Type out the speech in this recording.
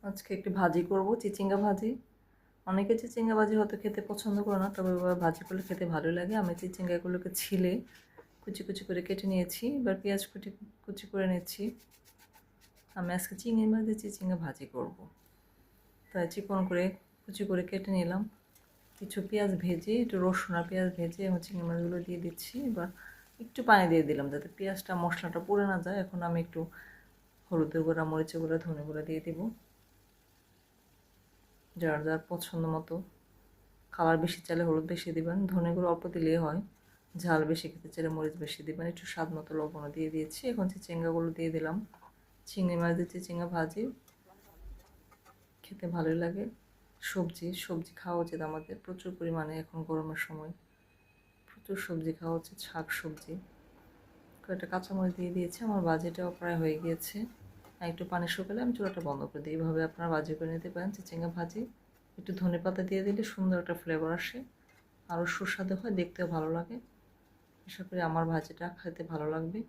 আজকে একটু ভাজি করব, চিচিঙ্গা ভাজি। অনেকে চিচিঙ্গা ভাজি হয়তো খেতে পছন্দ করে না, তবে এবার ভাজি করলে খেতে ভালোই লাগে। আমি চিচিঙ্গাগুলোকে ছিলে কুচি কুচি করে কেটে নিয়েছি, এবার পেঁয়াজ কুচি করে নিচ্ছি। আমি আজকে চিংড়ি মাছ দিয়ে চিচিঙ্গা ভাজি করব, তাই চিকন করে কুচি করে কেটে নিলাম। কিছু পেঁয়াজ ভেজে, একটু রসুন আর পেঁয়াজ ভেজে এবং চিংড়ি মাছগুলো দিয়ে দিচ্ছি। এবার একটু পানি দিয়ে দিলাম যাতে পেঁয়াজটা মশলাটা পুড়ে না যায়। এখন আমি একটু হলুদের গুঁড়া, মরিচের গুঁড়া, ধনে গুঁড়া দিয়ে দিব, যার যার পছন্দ মতো। কালার বেশি চাইলে হলুদ বেশি দিবেন, ধনে গুঁড়ো অল্প দিলেই হয়। ঝাল বেশি খেতে চাইলে মরিচ বেশি দিবেন। একটু স্বাদ মতো লবণও দিয়ে দিয়েছি। এখন চিচিঙ্গাগুলো দিয়ে দিলাম। চিংড়ি মাছ দিয়ে চিচিঙ্গা ভাজি খেতে ভালোই লাগে। সবজি খাওয়া উচিত আমাদের প্রচুর পরিমাণে। এখন গরমের সময় প্রচুর সবজি খাওয়া উচিত, শাক সবজি। কয়েকটা কাঁচামরিচ দিয়ে দিয়েছি। আমার ভাজিটাও প্রায় হয়ে গিয়েছে। আর একটু পানি শুকালে আমি চুলাটা বন্ধ করে দিই। এইভাবে আপনারা ভাজি করে নিতে পারেন চিচিঙ্গা ভাজি। একটু ধনেপাতা দিয়ে দিলে সুন্দর একটা ফ্লেভার আসে, আরও সুস্বাদু হয়, দেখতেও ভালো লাগে। আশা করি আমার ভাজিটা খেতে ভালো লাগবে।